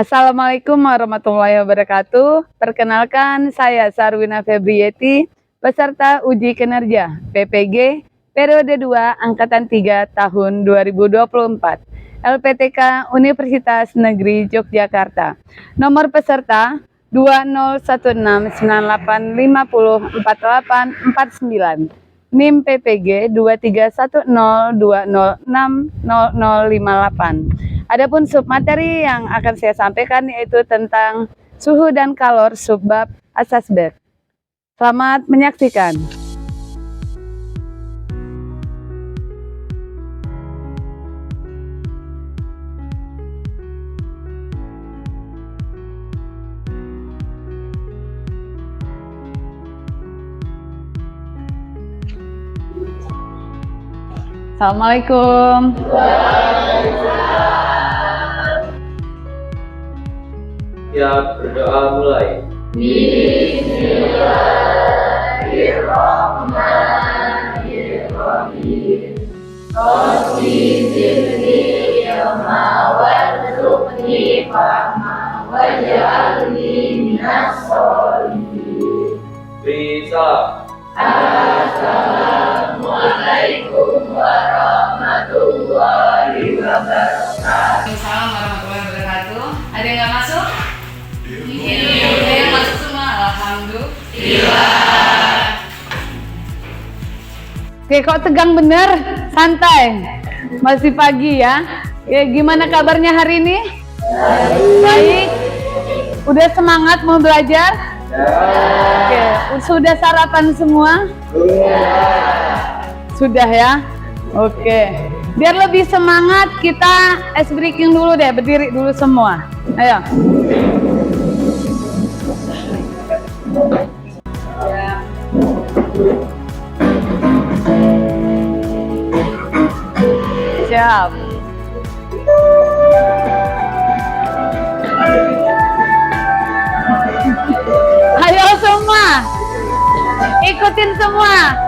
Assalamualaikum warahmatullahi wabarakatuh. Perkenalkan, saya Sarwina Febrieti, peserta uji kinerja PPG periode 2 angkatan 3 tahun 2024. LPTK Universitas Negeri Yogyakarta. Nomor peserta 201698504849. NIM PPG 231020600058. Adapun submateri yang akan saya sampaikan yaitu tentang suhu dan kalor subbab asasbab. Selamat menyaksikan. Assalamualaikum. Ya, berdoa mulai. Bismillahirrahmanirrahim. Rabbi zidni ilma warzuqni fahma waj'alni minas sholihin. Bisa. Assalamualaikum warahmatullahi wabarakatuh. Waalaikumsalam warahmatullahi wabarakatuh. Ada yang nggak masuk? Iya. Ada yang masuk semua? Alhamdulillah. Oke, kok tegang bener? Santai. Masih pagi ya. Ya, gimana kabarnya hari ini? Baik. Udah semangat mau belajar? Oke, sudah sarapan semua? Sudah ya? Oke. Biar lebih semangat kita ice breaking dulu deh, berdiri dulu semua. Ayo. Siap. Ayo semua, ikutin semua.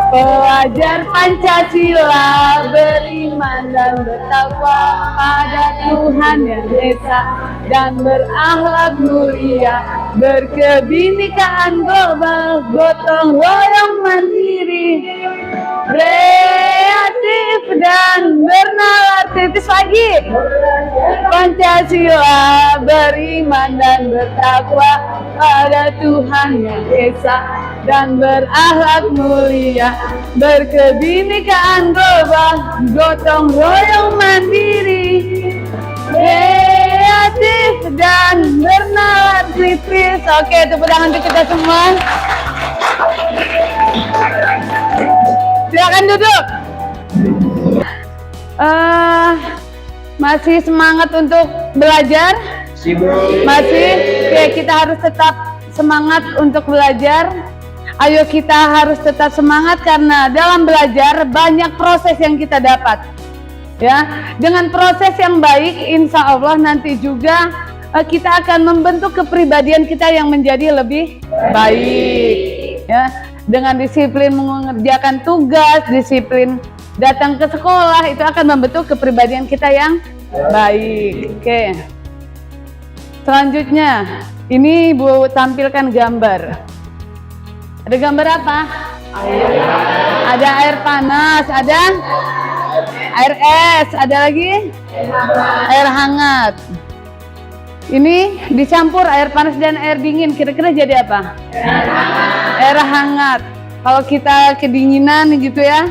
Pelajar Pancasila beriman dan bertakwa pada Tuhan Yang Esa dan berakhlak mulia, berkebinekaan global, gotong royong mandiri, kreatif dan bernalar. Titis lagi. Pancasila beriman dan bertakwa pada Tuhan Yang Esa dan berakhlak mulia, berkebinekaan global, gotong royong mandiri, kreatif dan bernalar. Kritis. Oke, tepuk tangan untuk kita semua. Silakan duduk. Masih semangat untuk belajar? Masih? Oke, kita harus tetap semangat untuk belajar. Ayo kita harus tetap semangat karena dalam belajar banyak proses yang kita dapat. Ya, dengan proses yang baik, insya Allah nanti juga kita akan membentuk kepribadian kita yang menjadi lebih baik. Ya, dengan disiplin mengerjakan tugas, disiplin datang ke sekolah, itu akan membentuk kepribadian kita yang baik. Oke. Selanjutnya, ini Bu tampilkan gambar. Ada gambar apa? Ada air panas, ada air es, ada lagi air hangat. Ini dicampur air panas dan air dingin, kira-kira jadi apa? Air hangat. Kalau kita kedinginan gitu ya,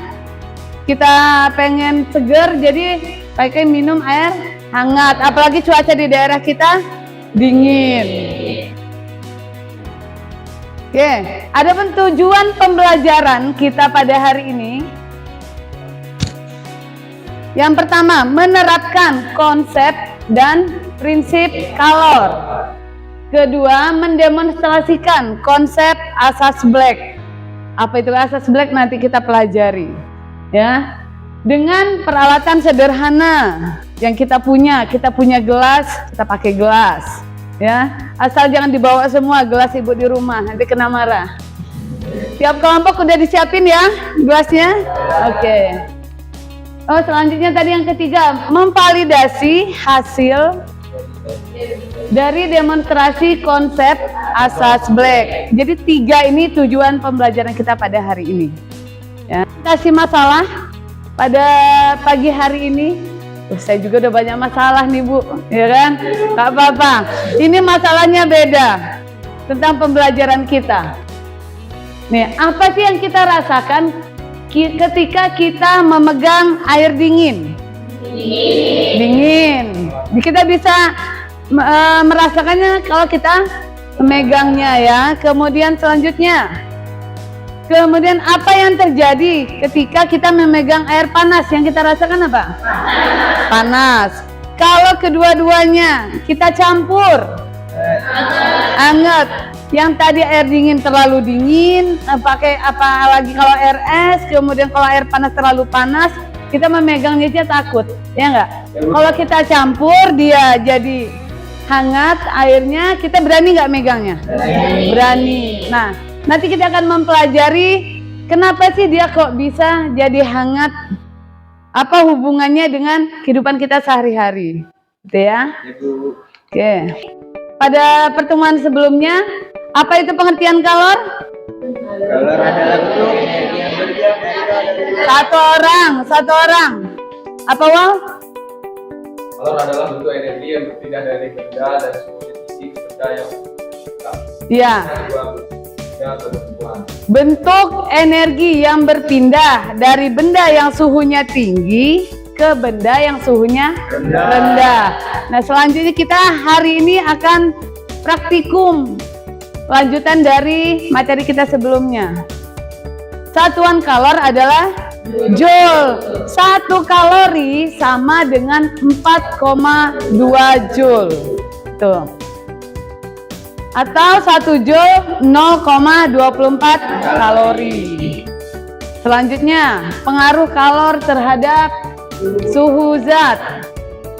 kita pengen seger, jadi pakai minum air hangat. Apalagi cuaca di daerah kita dingin. Oke, ada tujuan pembelajaran kita pada hari ini. Yang pertama, menerapkan konsep dan prinsip kalor. Kedua, mendemonstrasikan konsep asas Black. Apa itu asas Black? Nanti kita pelajari. Ya, dengan peralatan sederhana yang kita punya gelas, kita pakai gelas. Ya, asal jangan dibawa semua gelas ibu di rumah, nanti kena marah. Tiap kelompok udah disiapin ya gelasnya? Oke. Oh, selanjutnya tadi yang ketiga, memvalidasi hasil Dari demonstrasi konsep asas Black. Jadi 3 ini tujuan pembelajaran kita pada hari ini. Ya. Kasih masalah pada pagi hari ini. Saya juga udah banyak masalah nih Bu, ya kan? Gak apa-apa. Ini masalahnya beda tentang pembelajaran kita. Nih, apa sih yang kita rasakan ketika kita memegang air dingin? Dingin. Kita bisa merasakannya kalau kita memegangnya ya. Kemudian selanjutnya, kemudian apa yang terjadi ketika kita memegang air panas? Yang kita rasakan apa? Panas. Kalau kedua-duanya kita campur, anget. Yang tadi air dingin terlalu dingin, pakai apa lagi kalau air es, kemudian kalau air panas terlalu panas, kita memegangnya aja takut, ya enggak? Kalau kita campur dia jadi hangat airnya, kita berani nggak megangnya? Berani. Nah, nanti kita akan mempelajari kenapa sih dia kok bisa jadi hangat? Apa hubungannya dengan kehidupan kita sehari-hari? Gitu ya? Oke. Pada pertemuan sebelumnya, apa itu pengertian kalor? Kalor adalah bentuk energi yang bergerak dari Satu orang. Apa Wal? Kalor adalah bentuk energi yang berpindah dari benda dan suhu sisi ke benda yang Iya. Bentuk energi yang berpindah dari benda yang suhunya tinggi ke benda yang suhunya rendah. Nah, selanjutnya kita hari ini akan praktikum lanjutan dari materi kita sebelumnya. Satuan kalor adalah joule. 1 kalori sama dengan 4,2 joule. Tuh. Atau 1 joule 0,24 kalori. Selanjutnya, pengaruh kalor terhadap suhu zat.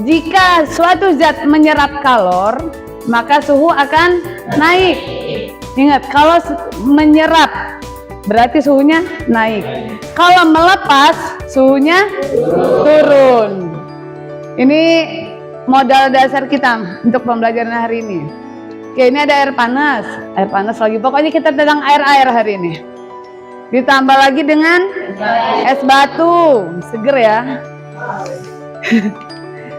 Jika suatu zat menyerap kalor, maka suhu akan naik. Ingat, kalau menyerap berarti suhunya naik. Kalau melepas, suhunya turun. Ini modal dasar kita untuk pembelajaran hari ini. Oke, ini ada air panas. Air panas lagi. Pokoknya kita tentang air-air hari ini. Ditambah lagi dengan es batu. Seger ya.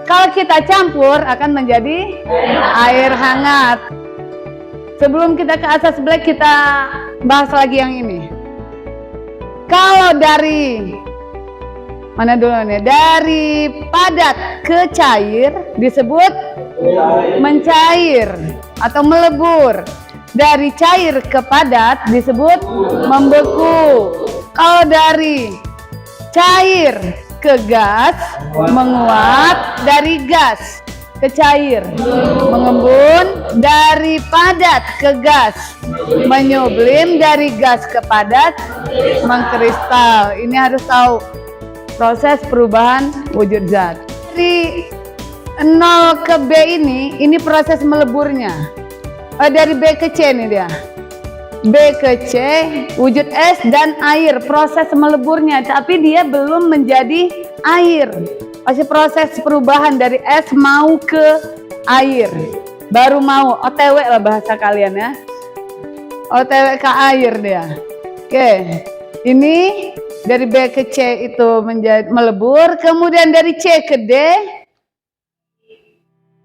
Kalau kita campur akan menjadi air hangat. Sebelum kita ke asas Black, kita bahas lagi yang ini. Kalau dari mana dulu nih? Dari padat ke cair disebut mencair atau melebur. Dari cair ke padat disebut membeku. Kalau dari cair ke gas menguap, dari gas ke cair mengembun, dari padat ke gas menyublim, dari gas ke padat mengkristal. Ini harus tahu proses perubahan wujud zat. Dari 0 ke B ini proses meleburnya. Dari B ke C nih dia. B ke C, wujud es dan air, proses meleburnya, tapi dia belum menjadi air. Masih proses perubahan dari es mau ke air. Baru mau, OTW lah bahasa kalian ya. OTW ke air dia. Oke, ini dari B ke C itu menjadi melebur, kemudian dari C ke D,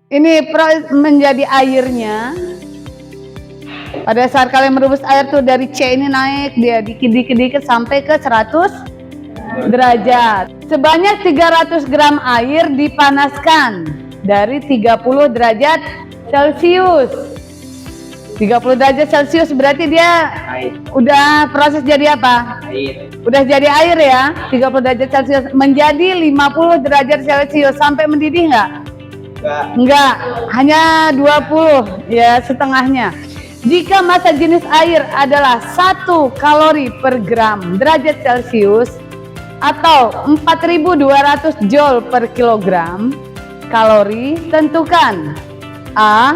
ini menjadi airnya. Pada saat kalian merebus air tuh dari C ini naik dia dikit-dikit sampai ke 100 derajat. Sebanyak 300 gram air dipanaskan dari 30 derajat Celcius. 30 derajat Celcius berarti dia udah proses jadi apa? Air. Udah jadi air ya. 30 derajat Celcius menjadi 50 derajat Celcius. Sampai mendidih nggak? Enggak, hanya 20 ya, setengahnya. Jika massa jenis air adalah 1 kalori per gram derajat Celcius atau 4.200 joule per kilogram kalori, tentukan A.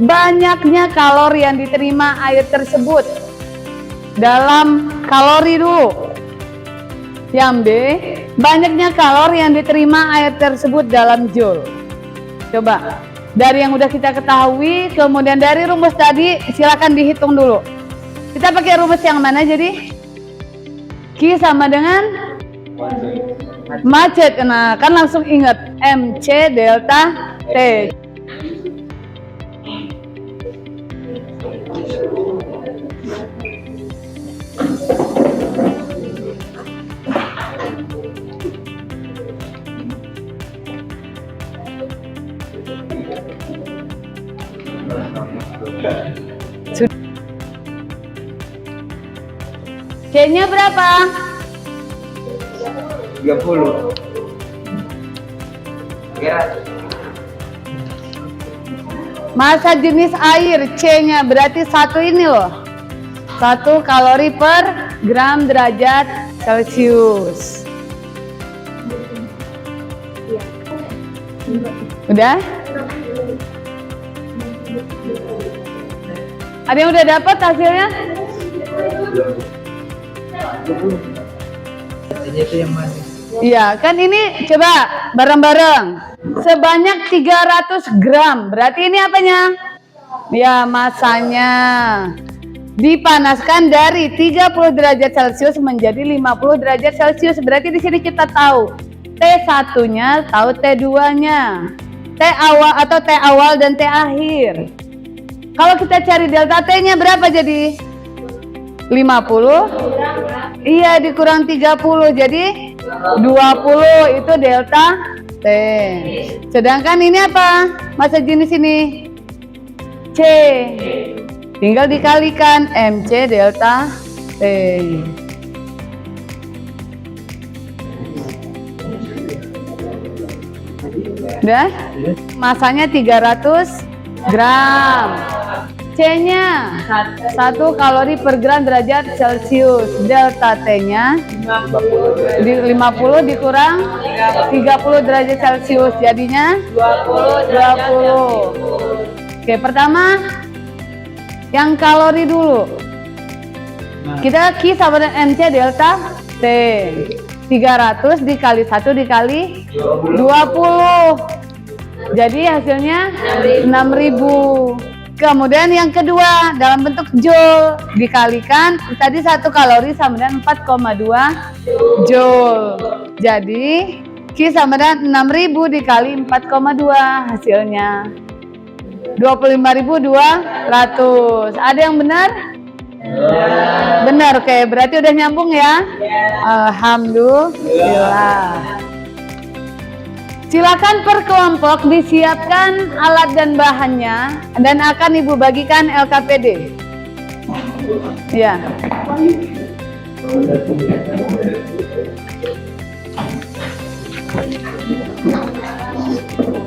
Banyaknya kalori yang diterima air tersebut dalam kalori dulu. Yang B. Banyaknya kalori yang diterima air tersebut dalam joule. Coba, Dari yang udah kita ketahui, kemudian dari rumus tadi silakan dihitung dulu. Kita pakai rumus yang mana jadi? Q sama dengan macet. Nah, kan langsung ingat MC delta T. C-nya berapa? 30. Kira Massa jenis air C-nya berarti 1 ini loh. 1 kalori per gram derajat Celcius. Udah? Ada yang udah dapat hasilnya? Iya, kan ini coba bareng-bareng. Sebanyak 300 gram. Berarti ini apanya? Ya, masanya. Dipanaskan dari 30 derajat Celcius menjadi 50 derajat Celcius. Berarti di sini kita tahu T1-nya, tahu T2-nya. T awal atau T awal dan T akhir. Kalau kita cari delta T-nya berapa jadi? 50? Iya, dikurang 30 jadi 20 itu delta T. Sedangkan ini apa? Massa jenis ini C. Tinggal dikalikan MC delta T. Udah? Masanya 300 gram. C-nya 1 kalori per gram derajat Celcius. Delta T-nya 50 dikurang 30 derajat Celcius. Jadinya 20. Oke, pertama yang kalori dulu. Kita Q sama dengan MC delta T. 300 dikali 1 dikali 20. Jadi hasilnya 6.000. Kemudian yang kedua dalam bentuk joule dikalikan tadi 1 kalori sama dengan 4,2 joule. Jadi Q sama dengan 6.000 dikali 4,2 hasilnya 25.200. Ada yang benar? Benar, oke. Berarti udah nyambung ya? Alhamdulillah. Silakan per kelompok disiapkan alat dan bahannya dan akan Ibu bagikan LKPD. Ya.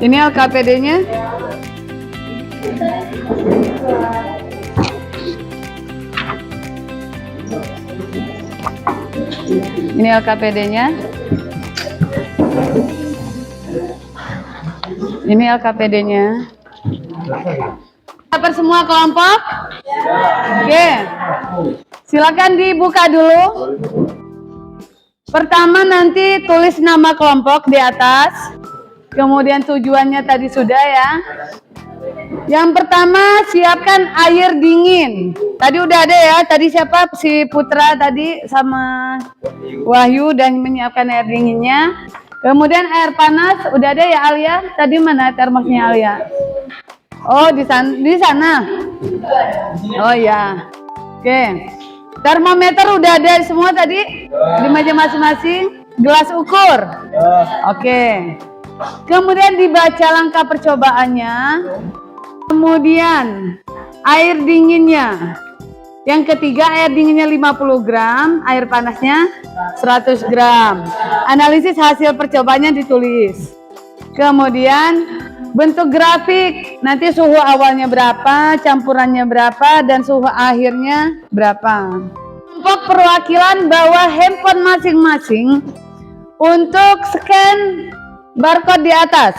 Ini LKPD-nya. Ini LKPD-nya. Ini LKPD-nya. Per semua kelompok? Oke. Silakan dibuka dulu. Pertama nanti tulis nama kelompok di atas. Kemudian tujuannya tadi sudah ya. Yang pertama siapkan air dingin. Tadi udah ada ya. Tadi siapa? Si Putra tadi sama Wahyu dan menyiapkan air dinginnya. Kemudian air panas udah ada ya Alia? Tadi mana termosnya Alia? Oh di sana. Oh ya. Oke. Termometer udah ada semua tadi di meja masing-masing. Gelas ukur. Oke. Kemudian dibaca langkah percobaannya. Kemudian air dinginnya. Yang ketiga air dinginnya 50 gram, air panasnya 100 gram. Analisis hasil percobaannya ditulis. Kemudian bentuk grafik, nanti suhu awalnya berapa, campurannya berapa, dan suhu akhirnya berapa. Kelompok perwakilan bawa handphone masing-masing untuk scan barcode di atas.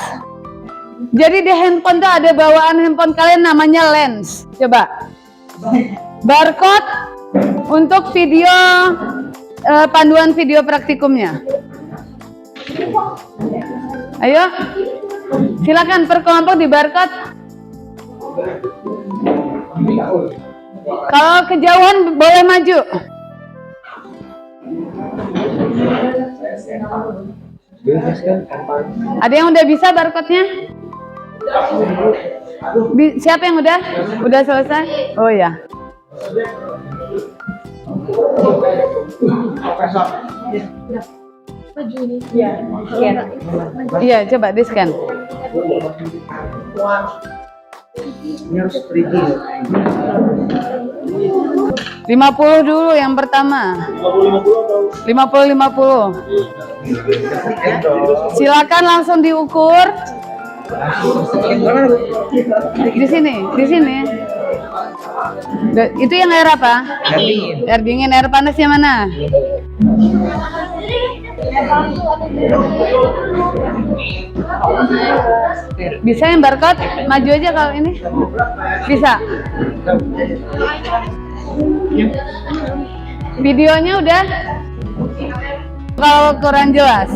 Jadi di handphone tuh ada bawaan handphone kalian namanya lens. Coba. Barcode untuk video panduan video praktikumnya. Ayo. Silakan per kelompok di barcode. Kalau kejauhan boleh maju. Ada yang udah bisa barcode-nya? Siapa yang udah? Udah selesai? Oh ya. Iya, coba di scan. Ini harus 50 dulu yang pertama. 50-50. Silakan langsung diukur. Di sini. Itu yang air apa? Air dingin, air panas yang mana? Bisa yang barcode? Maju aja kalau ini. Bisa. Videonya udah? Kalau kurang jelas.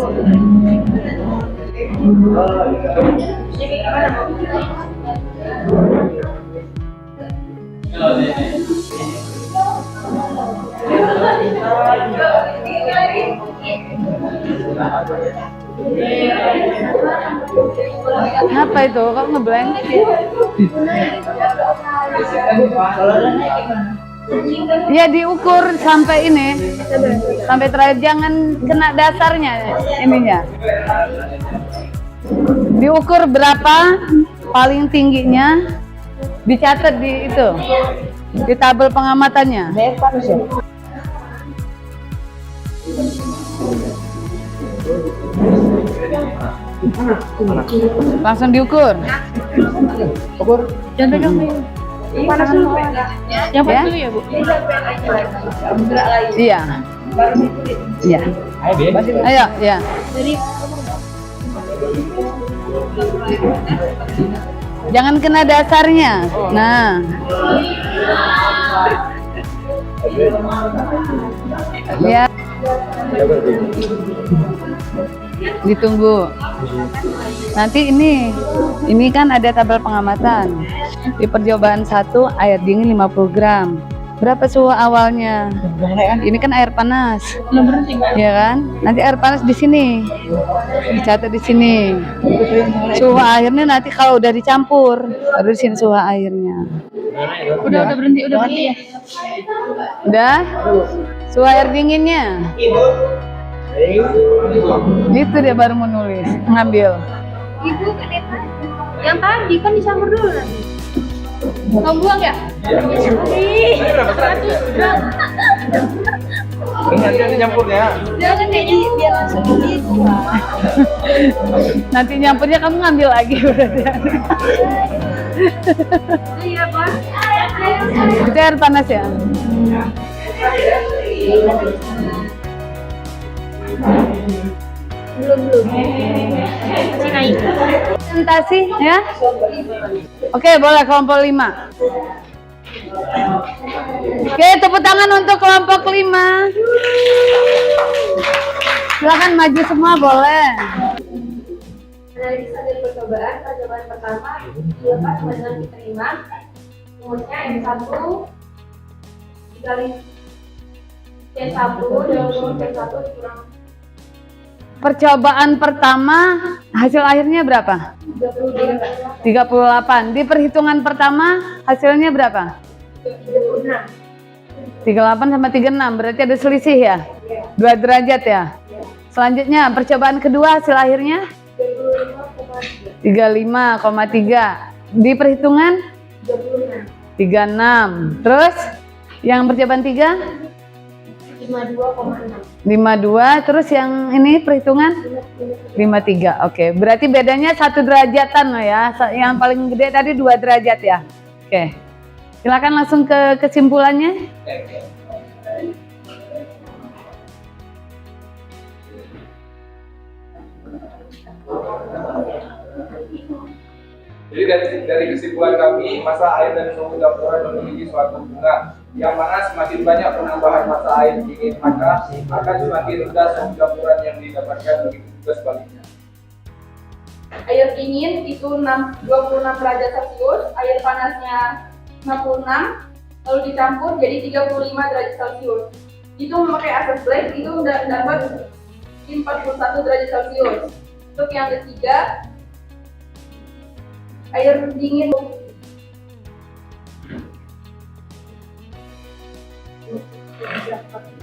Apa itu? Kok ngeblank? Ya diukur sampai ini, sampai terakhir, jangan kena dasarnya ininya. Diukur berapa paling tingginya, dicatat di itu, di tabel pengamatannya. Langsung diukur. Jangan pegang. Panas dulu. Yang panas dulu ya, Bu? Iya. Iya. Ayo, ya. Jangan kena dasarnya. Nah. Ya. Ditunggu. Nanti ini kan ada tabel pengamatan. Di percobaan 1 air dingin 50 gram. Berapa suhu awalnya? Ini kan air panas. Ya kan? Nanti air panas di sini. Dicatat di sini. Suhu airnya nanti kalau udah dicampur, baru di sini suhu airnya. Udah berhenti ya. Udah? Suhu air dinginnya. Itu dia baru mau nulis, ngambil. Ibu yang tadi kan dicampur dulu nanti. Kamu buang ya? Nanti nyampurnya. Jangan jadi biar langsung gitu. Nanti nyampurnya kamu ngambil lagi berarti. Iya, Pak. Itu air panas ya? Belum. Masih naik. Presentasi ya? Oke, boleh kelompok 5. Oke, tepuk tangan untuk kelompok 5. Silakan maju semua, boleh. Analisa dari percobaan pertama dilepas dengan diterima. Rumusnya M1 dikali C1 dengan C1 dikurang Percobaan pertama hasil akhirnya berapa? 38. Di perhitungan pertama hasilnya berapa? 38 sama 36, berarti ada selisih ya? 2 derajat ya? Selanjutnya percobaan kedua hasil akhirnya 35,3. Di perhitungan 36. Terus yang percobaan 3 52, terus yang ini perhitungan 53. Oke, berarti bedanya 1 derajatan loh ya. Yang paling gede tadi 2 derajat ya. Oke. Silakan langsung ke kesimpulannya. Jadi dari kesimpulan kami, massa air dan suhu campuran memiliki suatu hubungan yang mana semakin banyak penambahan massa air dingin, maka akan semakin rendah suhu campuran yang didapatkan, begitu juga sebaliknya. Air dingin itu 26 derajat Celcius, air panasnya 56, lalu dicampur jadi 35 derajat Celcius. Itu memakai asas black itu udah dapat 41 derajat Celcius. Untuk yang ketiga, air dingin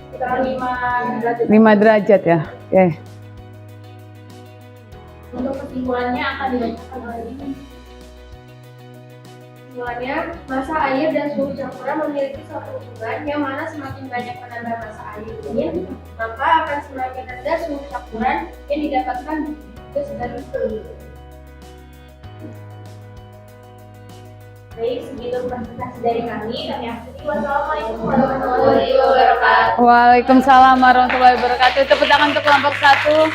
sekitar 5 derajat. 5 derajat ya. Oke. Untuk kesimpulannya akan dibacakan oleh ini. Kesimpulannya, massa air dan suhu campuran memiliki suatu hubungan yang mana semakin banyak penambah massa air dingin, maka akan semakin rendah suhu campuran yang didapatkan gas dari suhu. Baik, segitu presentasi dari kami. Kami akhiri. Wassalamualaikum warahmatullahi wabarakatuh. Waalaikumsalam warahmatullahi wabarakatuh. Tepuk tangan untuk kelompok 1.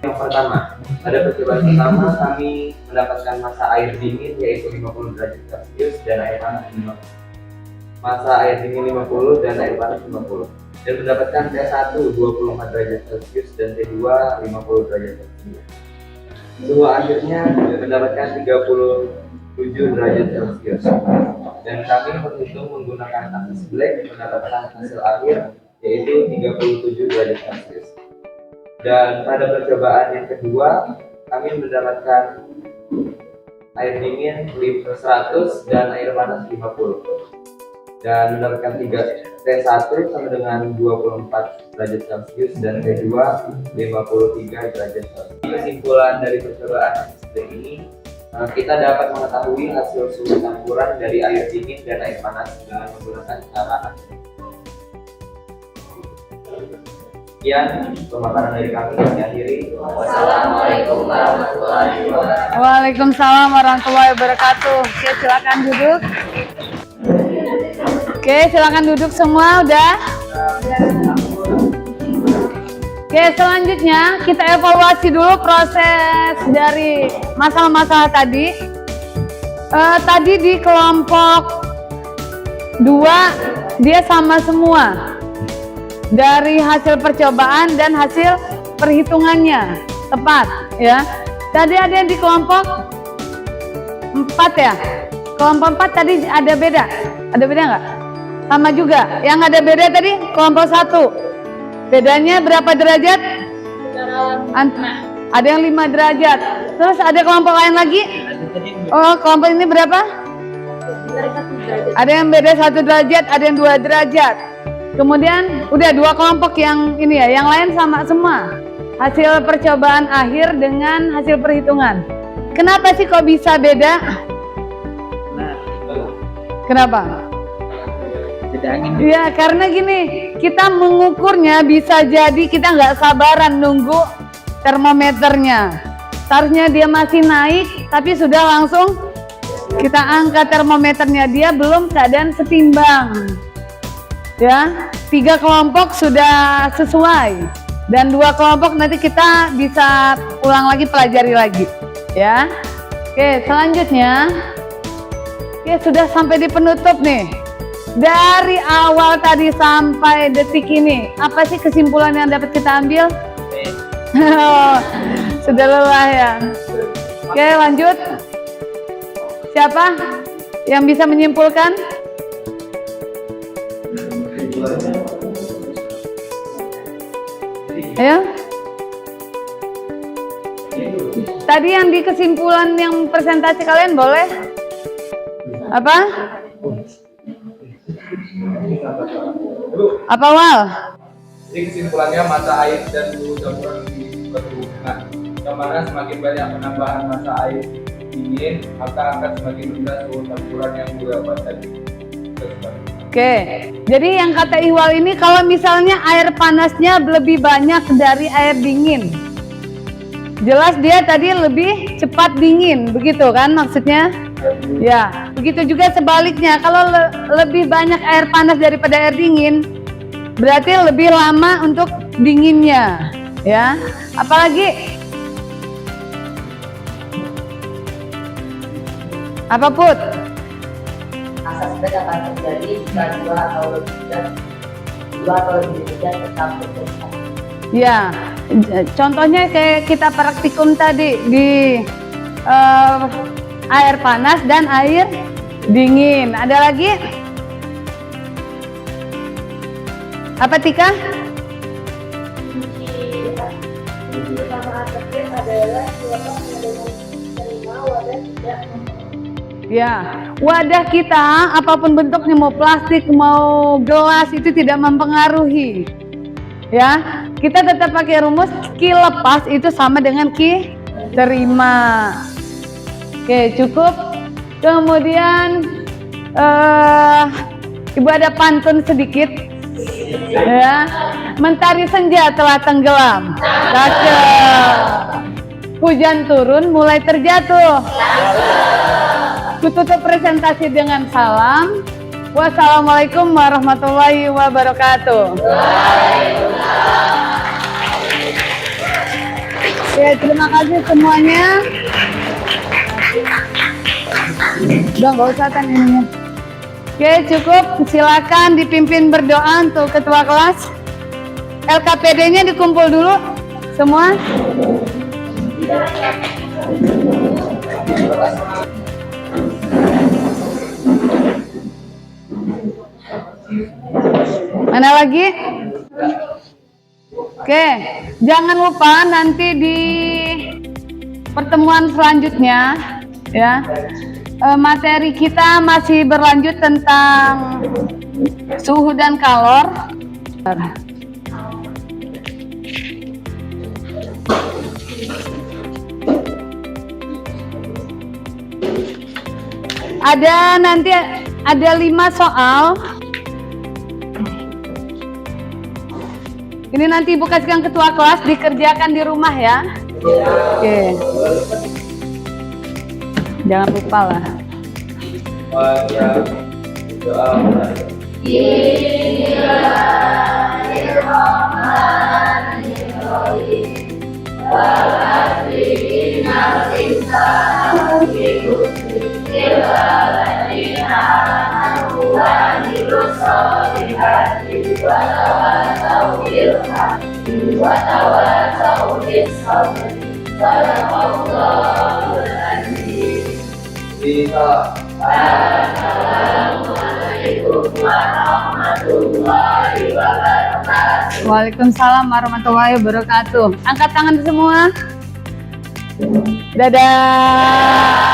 Yang pertama, pada percobaan pertama kami mendapatkan massa air dingin yaitu 50 derajat Celcius dan air panas 50. Massa air dingin 50 dan air panas 50. Dan mendapatkan T1 24 derajat Celcius dan T2 50 derajat Celcius. Suhu akhirnya mendapatkan 37 derajat Celcius. Dan kami menghitung menggunakan asas black mendapatkan hasil akhir yaitu 37 derajat Celcius. Dan pada percobaan yang kedua, kami mendapatkan air dingin 100 dan air panas 50. Dan mendapatkan T1 sama dengan 24 derajat Celcius dan T2 53 derajat Celcius. Kesimpulan dari percobaan ini, kita dapat mengetahui hasil suhu campuran dari air dingin dan air panas dengan menggunakan cara asal. Sekian pemaparan dari kami. Diakhiri. Wassalamualaikum warahmatullahi wabarakatuh. Waalaikumsalam warahmatullahi wabarakatuh. Oke, silakan duduk. Oke, silakan duduk semua udah. Oke, selanjutnya kita evaluasi dulu proses dari masalah-masalah tadi. Tadi di kelompok 2 dia sama semua. Dari hasil percobaan dan hasil perhitungannya tepat ya. Tadi ada yang di kelompok 4 ya. Kelompok 4 tadi ada beda nggak? Sama juga. Yang ada beda tadi kelompok 1. Bedanya berapa derajat? Ada yang 5 derajat. Terus ada kelompok lain lagi? Oh, kelompok ini berapa? Ada yang beda 1 derajat, ada yang 2 derajat. Kemudian udah 2 kelompok yang ini ya, yang lain sama semua. Hasil percobaan akhir dengan hasil perhitungan. Kenapa sih kok bisa beda? Kenapa? Ya karena gini, kita mengukurnya bisa jadi kita nggak sabaran nunggu termometernya. Seharusnya dia masih naik, tapi sudah langsung kita angkat termometernya, dia belum keadaan setimbang. Ya, 3 kelompok sudah sesuai dan 2 kelompok nanti kita bisa ulang lagi, pelajari lagi ya. Oke, selanjutnya sudah sampai di penutup nih. Dari awal tadi sampai detik ini, apa sih kesimpulan yang dapat kita ambil? Sudah lelah ya. Oke, lanjut. Siapa yang bisa menyimpulkan? Ayo. Tadi yang di kesimpulan yang presentasi kalian boleh? Apa? Apa Wal? Jadi kesimpulannya massa air dan suhu campuran memiliki berhubungan. Yang mana semakin banyak penambahan massa air dingin, maka akan semakin rendah suhu campuran yang didapat tadi. Oke, jadi yang kata Ihwal ini kalau misalnya air panasnya lebih banyak dari air dingin, jelas dia tadi lebih cepat dingin, begitu kan maksudnya? Ya, begitu juga sebaliknya, kalau lebih banyak air panas daripada air dingin, berarti lebih lama untuk dinginnya, ya. Apalagi? Apa Put? Asas black akan terjadi jika 2 atau lebih derajat tercampur. Ya, Contohnya kayak kita praktikum tadi di air panas dan air dingin. Ada lagi? Apa Tika? Kunci utama atasnya adalah siapa yang menerima wadah tidak. Ya, wadah kita apapun bentuknya, mau plastik, mau gelas, itu tidak mempengaruhi. Ya, kita tetap pakai rumus ki lepas itu sama dengan ki terima. Oke, cukup. Kemudian Ibu ada pantun sedikit. Ya, mentari senja telah tenggelam. Cakep. Hujan turun mulai terjatuh. Kututup presentasi dengan salam. Wassalamualaikum warahmatullahi wabarakatuh. Oke, terima kasih semuanya. Udah nggak usah kan ininya. Oke, cukup. Silakan dipimpin berdoa untuk ketua kelas. LKPD-nya dikumpul dulu semua. Mana lagi? Oke, jangan lupa nanti di pertemuan selanjutnya ya, materi kita masih berlanjut tentang suhu dan kalor. Nanti ada 5 soal. Ini nanti Ibu kasihkan ketua kelas, dikerjakan di rumah ya. Oke. Jangan lupa lah. Waalaikumsalam warahmatullahi wabarakatuh. Angkat tangan semua. Dadah.